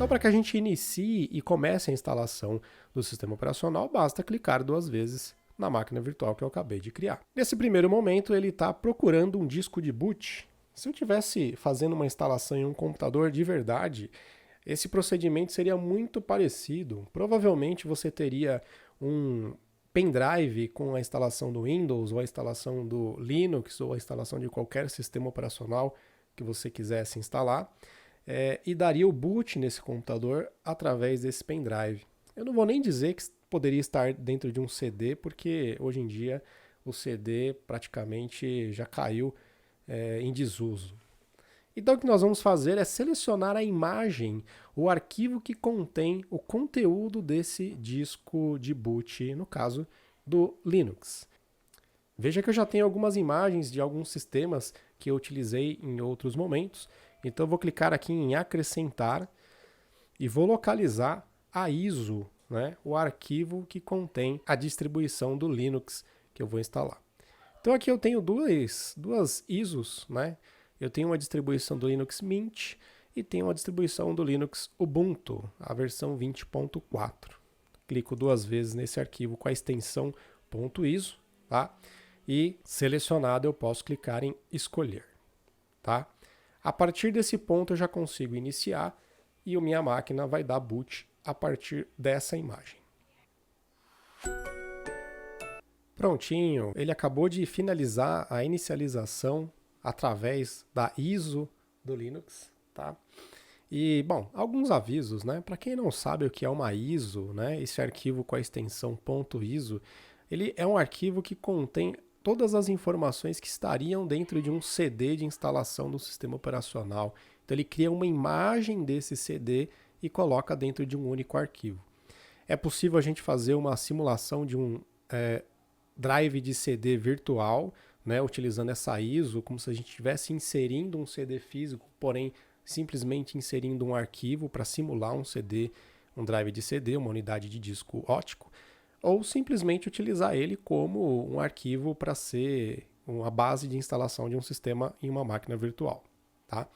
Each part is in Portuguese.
Então, para que a gente inicie e comece a instalação do sistema operacional, basta clicar 2 vezes na máquina virtual que eu acabei de criar. Nesse primeiro momento, ele está procurando um disco de boot. Se eu estivesse fazendo uma instalação em um computador de verdade, esse procedimento seria muito parecido. Provavelmente você teria um pendrive com a instalação do Windows, ou a instalação do Linux, ou a instalação de qualquer sistema operacional que você quisesse instalar, e daria o boot nesse computador através desse pendrive. Eu não vou nem dizer que poderia estar dentro de um CD, porque hoje em dia o CD praticamente já caiu em desuso. Então o que nós vamos fazer é selecionar a imagem, o arquivo que contém o conteúdo desse disco de boot, no caso do Linux. Veja que eu já tenho algumas imagens de alguns sistemas que eu utilizei em outros momentos. Então eu vou clicar aqui em acrescentar e vou localizar a ISO, né, o arquivo que contém a distribuição do Linux que eu vou instalar. Então aqui eu tenho duas ISOs, né? Eu tenho uma distribuição do Linux Mint e tenho uma distribuição do Linux Ubuntu, a versão 20.4. Clico 2 vezes nesse arquivo com a extensão .iso, tá? E selecionado eu posso clicar em escolher, tá? A partir desse ponto eu já consigo iniciar e a minha máquina vai dar boot a partir dessa imagem. Prontinho, ele acabou de finalizar a inicialização através da ISO do Linux, tá? E, bom, alguns avisos, né? Para quem não sabe o que é uma ISO, né? Esse arquivo com a extensão .iso, ele é um arquivo que contém todas as informações que estariam dentro de um CD de instalação do sistema operacional. Então ele cria uma imagem desse CD e coloca dentro de um único arquivo. É possível a gente fazer uma simulação de um drive de CD virtual, né, utilizando essa ISO, como se a gente estivesse inserindo um CD físico, porém simplesmente inserindo um arquivo para simular um CD, um drive de CD, uma unidade de disco óptico, ou simplesmente utilizar ele como um arquivo para ser uma base de instalação de um sistema em uma máquina virtual, tá?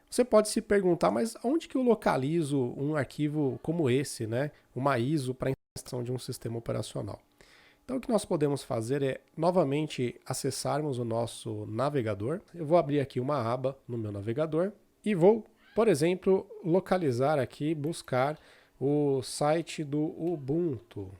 Você pode se perguntar, mas onde que eu localizo um arquivo como esse, né, uma ISO para instalação de um sistema operacional? Então o que nós podemos fazer é novamente acessarmos o nosso navegador. Eu vou abrir aqui uma aba no meu navegador e vou, por exemplo, localizar aqui, buscar o site do Ubuntu.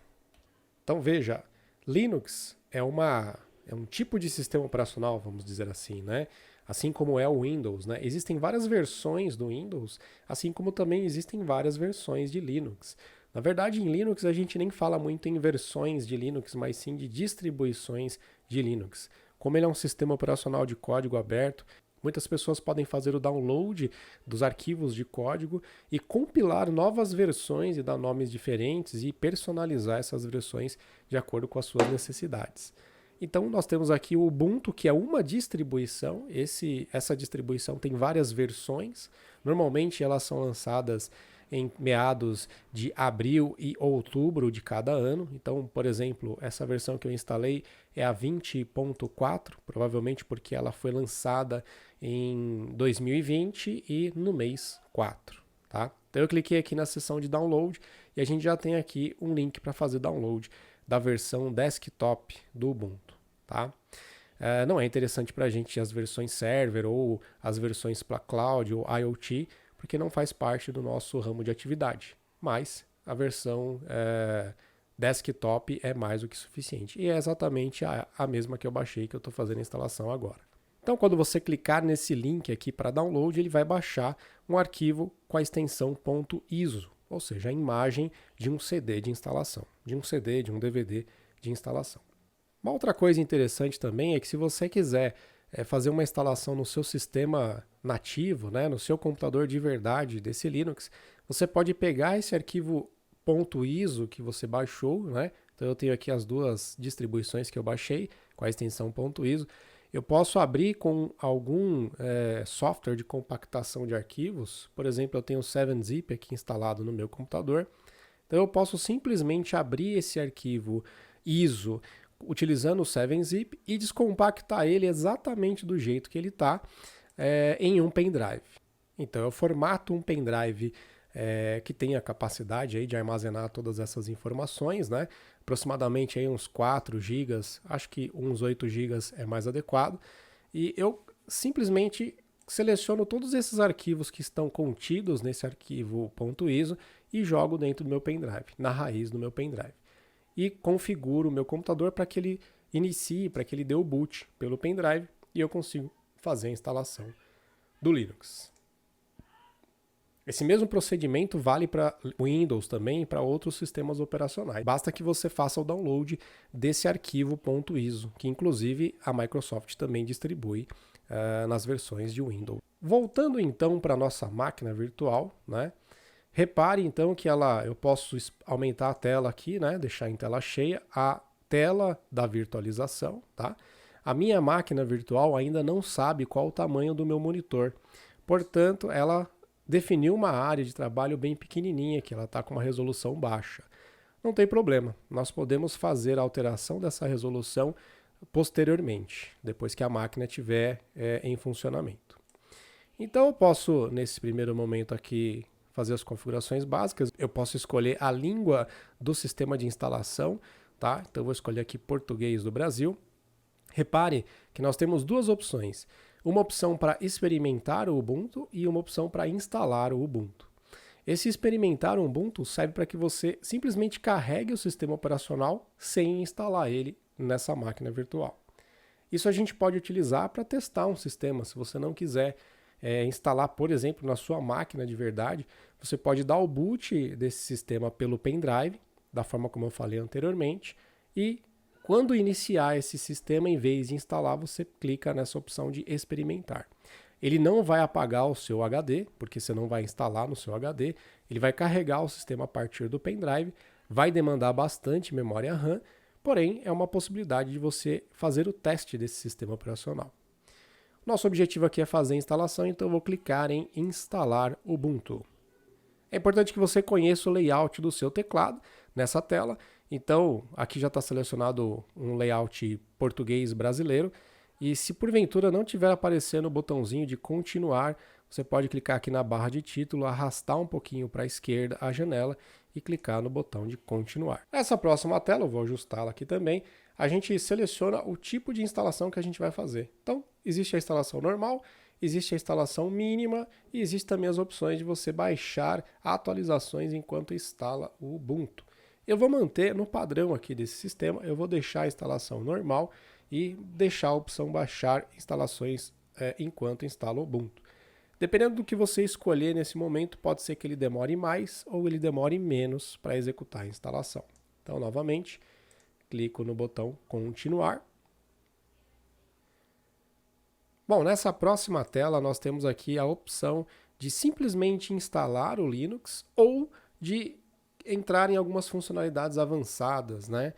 Então veja, Linux é um tipo de sistema operacional, vamos dizer assim, né? Assim como é o Windows, né? Existem várias versões do Windows, assim como também existem várias versões de Linux. Na verdade, em Linux a gente nem fala muito em versões de Linux, mas sim de distribuições de Linux. Como ele é um sistema operacional de código aberto, muitas pessoas podem fazer o download dos arquivos de código e compilar novas versões e dar nomes diferentes e personalizar essas versões de acordo com as suas necessidades. Então nós temos aqui o Ubuntu, que é uma distribuição. Essa distribuição tem várias versões. Normalmente elas são lançadas em meados de abril e outubro de cada ano. Então, por exemplo, essa versão que eu instalei é a 20.4, provavelmente porque ela foi lançada em 2020 e no mês 4. Tá? Então eu cliquei aqui na seção de download e a gente já tem aqui um link para fazer download da versão desktop do Ubuntu. Tá? Não é interessante para a gente as versões server ou as versões para cloud ou IoT, porque não faz parte do nosso ramo de atividade. Mas a versão desktop é mais do que suficiente. E é exatamente a mesma que eu baixei, que eu estou fazendo a instalação agora. Então, quando você clicar nesse link aqui para download, ele vai baixar um arquivo com a extensão .iso, ou seja, a imagem de um CD de instalação, de um CD, de um DVD de instalação. Uma outra coisa interessante também é que se você quiser fazer uma instalação no seu sistema nativo, né, no seu computador de verdade desse Linux, você pode pegar esse arquivo .iso que você baixou, né? Então eu tenho aqui as duas distribuições que eu baixei com a extensão .iso. Eu posso abrir com algum software de compactação de arquivos. Por exemplo, eu tenho o 7-zip aqui instalado no meu computador. Então eu posso simplesmente abrir esse arquivo ISO utilizando o 7-zip e descompactar ele exatamente do jeito que ele está em um pendrive. Então eu formato um pendrive que tenha a capacidade aí de armazenar todas essas informações, né? Aproximadamente aí uns 4 GB, acho que uns 8 GB é mais adequado. E eu simplesmente seleciono todos esses arquivos que estão contidos nesse arquivo .iso e jogo dentro do meu pendrive, na raiz do meu pendrive. E configuro o meu computador para que ele inicie, para que ele dê o boot pelo pendrive e eu consigo fazer a instalação do Linux. Esse mesmo procedimento vale para Windows também e para outros sistemas operacionais. Basta que você faça o download desse arquivo .iso, que inclusive a Microsoft também distribui nas versões de Windows. Voltando então para a nossa máquina virtual, né? Repare então que eu posso aumentar a tela aqui, né? Deixar em tela cheia a tela da virtualização, tá? A minha máquina virtual ainda não sabe qual o tamanho do meu monitor, portanto, ela definiu uma área de trabalho bem pequenininha, que ela está com uma resolução baixa. Não tem problema, nós podemos fazer a alteração dessa resolução posteriormente, depois que a máquina estiver em funcionamento. Então eu posso, nesse primeiro momento aqui, fazer as configurações básicas. Eu posso escolher a língua do sistema de instalação, tá? Então eu vou escolher aqui português do Brasil. Repare que nós temos duas opções. Uma opção para experimentar o Ubuntu e uma opção para instalar o Ubuntu. Esse experimentar o Ubuntu serve para que você simplesmente carregue o sistema operacional sem instalar ele nessa máquina virtual. Isso a gente pode utilizar para testar um sistema. Se você não quiser instalar, por exemplo, na sua máquina de verdade, você pode dar o boot desse sistema pelo pendrive, da forma como eu falei anteriormente, e quando iniciar esse sistema, em vez de instalar, você clica nessa opção de experimentar. Ele não vai apagar o seu HD, porque você não vai instalar no seu HD, ele vai carregar o sistema a partir do pendrive, vai demandar bastante memória RAM, porém é uma possibilidade de você fazer o teste desse sistema operacional. Nosso objetivo aqui é fazer a instalação, então eu vou clicar em instalar Ubuntu. É importante que você conheça o layout do seu teclado nessa tela. Então, aqui já está selecionado um layout português brasileiro. E se porventura não estiver aparecendo o botãozinho de continuar, você pode clicar aqui na barra de título, arrastar um pouquinho para a esquerda a janela e clicar no botão de continuar. Nessa próxima tela, eu vou ajustá-la aqui também, a gente seleciona o tipo de instalação que a gente vai fazer. Então, existe a instalação normal, existe a instalação mínima e existe também as opções de você baixar atualizações enquanto instala o Ubuntu. Eu vou manter no padrão aqui desse sistema, eu vou deixar a instalação normal e deixar a opção baixar instalações enquanto instala o Ubuntu. Dependendo do que você escolher nesse momento, pode ser que ele demore mais ou ele demore menos para executar a instalação. Então, novamente, clico no botão continuar. Bom, nessa próxima tela nós temos aqui a opção de simplesmente instalar o Linux ou de entrar em algumas funcionalidades avançadas, né?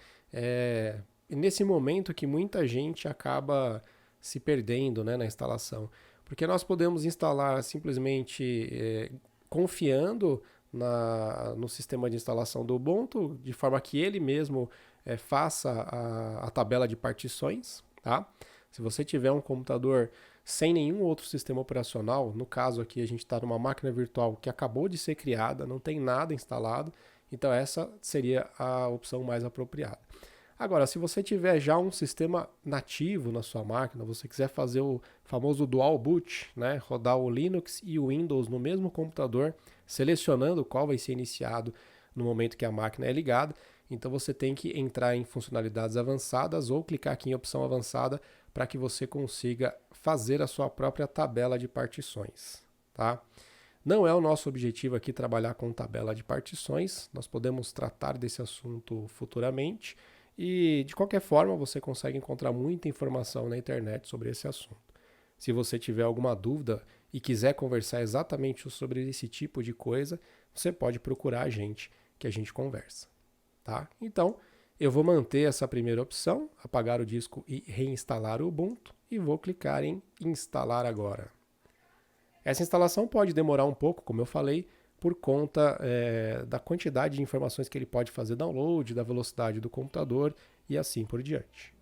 Nesse momento que muita gente acaba se perdendo, né, na instalação. Porque nós podemos instalar simplesmente confiando no sistema de instalação do Ubuntu, de forma que ele mesmo faça a tabela de partições, tá? Se você tiver um computador sem nenhum outro sistema operacional, no caso aqui a gente está numa máquina virtual que acabou de ser criada, não tem nada instalado, então essa seria a opção mais apropriada. Agora, se você tiver já um sistema nativo na sua máquina, você quiser fazer o famoso dual boot, né, rodar o Linux e o Windows no mesmo computador, selecionando qual vai ser iniciado no momento que a máquina é ligada, então você tem que entrar em funcionalidades avançadas ou clicar aqui em opção avançada para que você consiga fazer a sua própria tabela de partições, tá? Não é o nosso objetivo aqui trabalhar com tabela de partições, nós podemos tratar desse assunto futuramente e, de qualquer forma, você consegue encontrar muita informação na internet sobre esse assunto. Se você tiver alguma dúvida e quiser conversar exatamente sobre esse tipo de coisa, você pode procurar a gente, que a gente conversa, tá? Então, eu vou manter essa primeira opção, apagar o disco e reinstalar o Ubuntu, e vou clicar em instalar agora. Essa instalação pode demorar um pouco, como eu falei, por conta da quantidade de informações que ele pode fazer download, da velocidade do computador e assim por diante.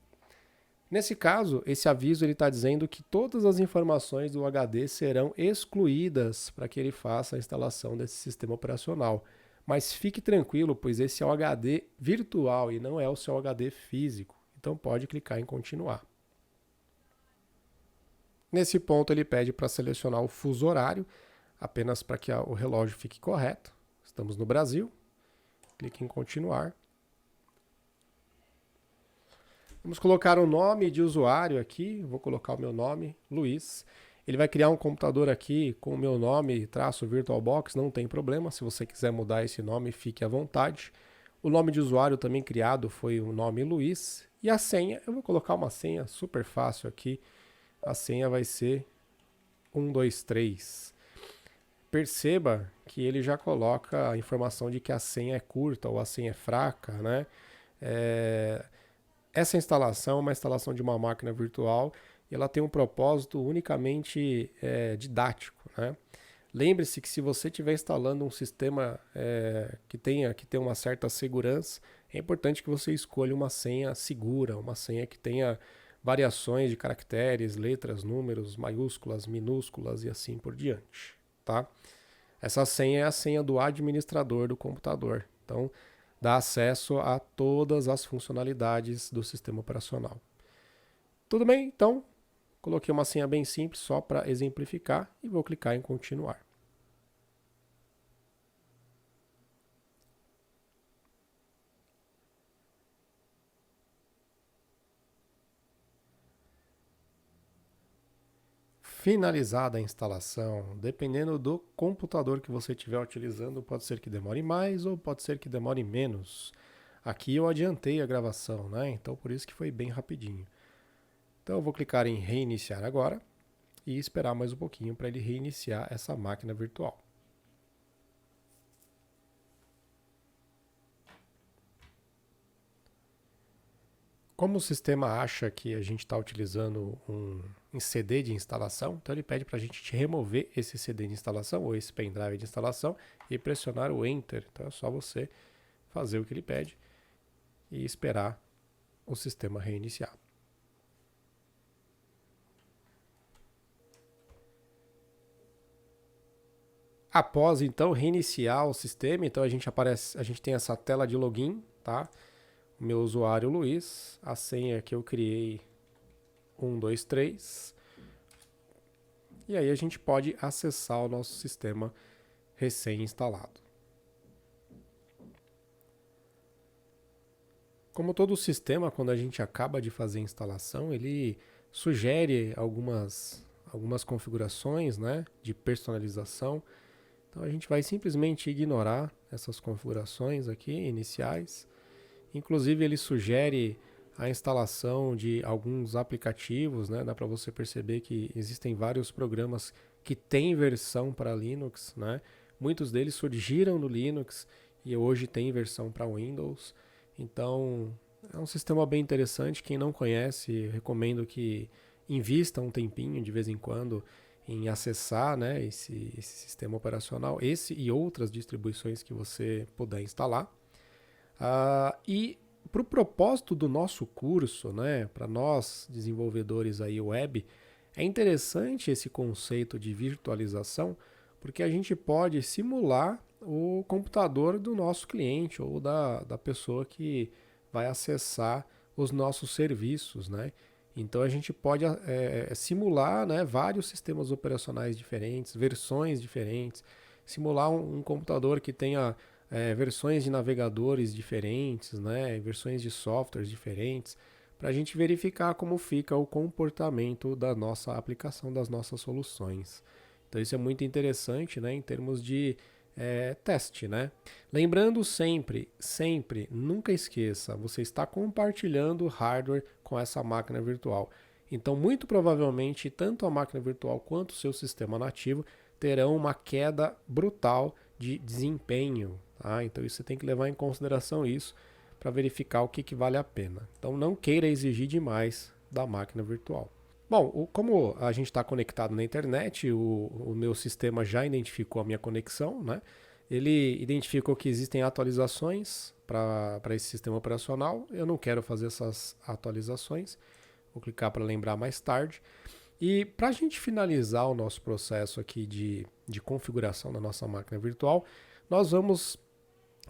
Nesse caso, esse aviso está dizendo que todas as informações do HD serão excluídas para que ele faça a instalação desse sistema operacional. Mas fique tranquilo, pois esse é o HD virtual e não é o seu HD físico. Então pode clicar em continuar. Nesse ponto ele pede para selecionar o fuso horário, apenas para que o relógio fique correto. Estamos no Brasil. Clique em continuar. Vamos colocar o nome de usuário aqui. Vou colocar o meu nome, Luiz. Ele vai criar um computador aqui com o meu nome, _VirtualBox, não tem problema. Se você quiser mudar esse nome, fique à vontade. O nome de usuário também criado foi o nome Luiz. E a senha, eu vou colocar uma senha super fácil aqui. A senha vai ser 123. Perceba que ele já coloca a informação de que a senha é curta ou a senha é fraca, né? Essa instalação é uma instalação de uma máquina virtual e ela tem um propósito unicamente didático, né? Lembre-se que se você estiver instalando um sistema que tenha uma certa segurança, é importante que você escolha uma senha segura, uma senha que tenha variações de caracteres, letras, números, maiúsculas, minúsculas e assim por diante, tá? Essa senha é a senha do administrador do computador. Então, dá acesso a todas as funcionalidades do sistema operacional. Tudo bem? Então, coloquei uma senha bem simples só para exemplificar e vou clicar em continuar. Finalizada a instalação, dependendo do computador que você estiver utilizando, pode ser que demore mais ou pode ser que demore menos. Aqui eu adiantei a gravação, né? Então por isso que foi bem rapidinho. Então eu vou clicar em reiniciar agora e esperar mais um pouquinho para ele reiniciar essa máquina virtual. Como o sistema acha que a gente está utilizando um CD de instalação, então ele pede para a gente remover esse CD de instalação ou esse pendrive de instalação e pressionar o Enter. Então é só você fazer o que ele pede e esperar o sistema reiniciar. Após então reiniciar o sistema, então a gente tem essa tela de login, tá? O meu usuário Luiz, a senha que eu criei 123. E aí a gente pode acessar o nosso sistema recém-instalado. Como todo sistema, quando a gente acaba de fazer a instalação, ele sugere algumas configurações, né, de personalização. Então a gente vai simplesmente ignorar essas configurações aqui iniciais. Inclusive ele sugere a instalação de alguns aplicativos, né? Dá para você perceber que existem vários programas que têm versão para Linux, né? Muitos deles surgiram no Linux e hoje tem versão para Windows. Então é um sistema bem interessante. Quem não conhece, recomendo que invista um tempinho de vez em quando em acessar, né, esse sistema operacional, esse e outras distribuições que você puder instalar. E para o propósito do nosso curso, né, para nós desenvolvedores aí web, é interessante esse conceito de virtualização, porque a gente pode simular o computador do nosso cliente ou da pessoa que vai acessar os nossos serviços, né? Então a gente pode simular, né, vários sistemas operacionais diferentes, versões diferentes, simular um computador que tenha versões de navegadores diferentes, né, versões de softwares diferentes, para a gente verificar como fica o comportamento da nossa aplicação, das nossas soluções. Então isso é muito interessante, né, em termos de teste, né? Lembrando sempre, nunca esqueça, você está compartilhando hardware com essa máquina virtual. Então, muito provavelmente, tanto a máquina virtual quanto o seu sistema nativo terão uma queda brutal de desempenho. Tá? Então, você tem que levar em consideração isso para verificar o que vale a pena. Então, não queira exigir demais da máquina virtual. Bom, como a gente está conectado na internet, o meu sistema já identificou a minha conexão, né? Ele identificou que existem atualizações para esse sistema operacional. Eu não quero fazer essas atualizações. Vou clicar para lembrar mais tarde. E para a gente finalizar o nosso processo aqui de configuração da nossa máquina virtual, nós vamos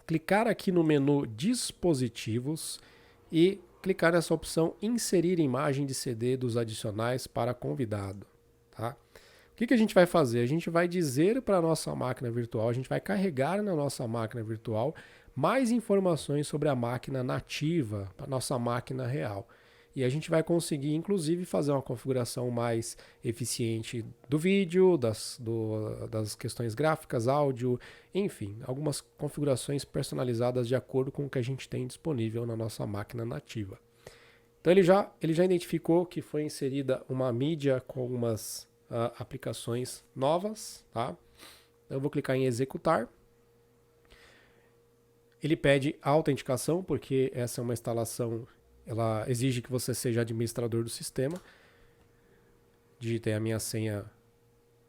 clicar aqui no menu Dispositivos e clicar nessa opção Inserir imagem de CD dos adicionais para convidado. Tá? O que a gente vai fazer? A gente vai dizer para a nossa máquina virtual, a gente vai carregar na nossa máquina virtual mais informações sobre a máquina nativa, para a nossa máquina real. E a gente vai conseguir, inclusive, fazer uma configuração mais eficiente do vídeo, das questões gráficas, áudio, enfim, algumas configurações personalizadas de acordo com o que a gente tem disponível na nossa máquina nativa. Então ele já identificou que foi inserida uma mídia com algumas aplicações novas. Tá? Eu vou clicar em executar. Ele pede a autenticação, porque essa é uma instalação, ela exige que você seja administrador do sistema. Digitei a minha senha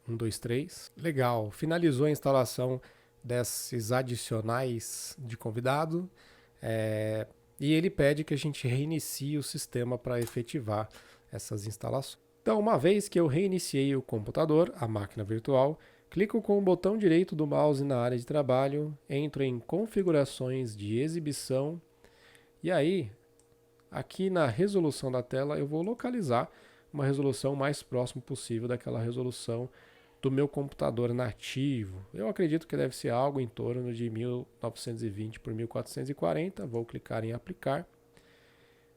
123. Legal, finalizou a instalação desses adicionais de convidado. E ele pede que a gente reinicie o sistema para efetivar essas instalações. Então, uma vez que eu reiniciei o computador, a máquina virtual, clico com o botão direito do mouse na área de trabalho, entro em configurações de exibição e aí, aqui na resolução da tela, eu vou localizar uma resolução mais próxima possível daquela resolução do meu computador nativo. Eu acredito que deve ser algo em torno de 1920 por 1440. Vou clicar em aplicar.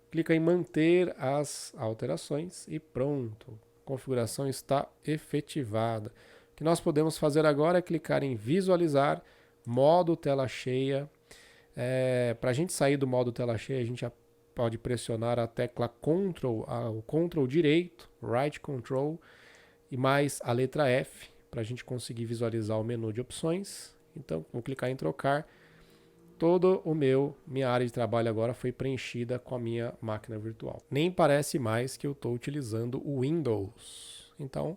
Clica em manter as alterações e pronto. A configuração está efetivada. O que nós podemos fazer agora é clicar em visualizar, modo tela cheia. Para a gente sair do modo tela cheia, a gente já pode pressionar a tecla o Ctrl direito, Right Control, e mais a letra F, para a gente conseguir visualizar o menu de opções. Então, vou clicar em trocar. Minha área de trabalho agora foi preenchida com a minha máquina virtual. Nem parece mais que eu estou utilizando o Windows. Então,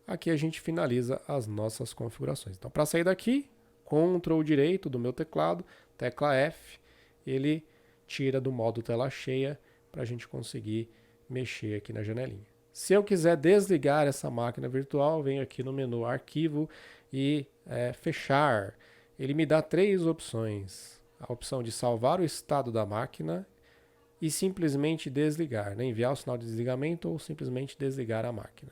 aqui a gente finaliza as nossas configurações. Então, para sair daqui, Ctrl direito do meu teclado, tecla F, ele tira do modo tela cheia para a gente conseguir mexer aqui na janelinha. Se eu quiser desligar essa máquina virtual, venho aqui no menu Arquivo e Fechar. Ele me dá 3 opções. A opção de salvar o estado da máquina e simplesmente desligar, né? Enviar o sinal de desligamento ou simplesmente desligar a máquina.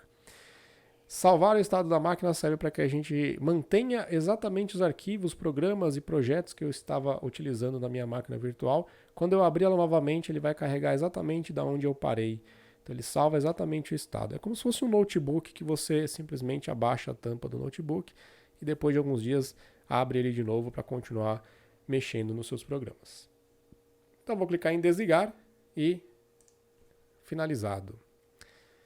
Salvar o estado da máquina serve para que a gente mantenha exatamente os arquivos, programas e projetos que eu estava utilizando na minha máquina virtual. Quando eu abrir ela novamente, ele vai carregar exatamente da onde eu parei. Então ele salva exatamente o estado. É como se fosse um notebook que você simplesmente abaixa a tampa do notebook e depois de alguns dias abre ele de novo para continuar mexendo nos seus programas. Então vou clicar em desligar e finalizado.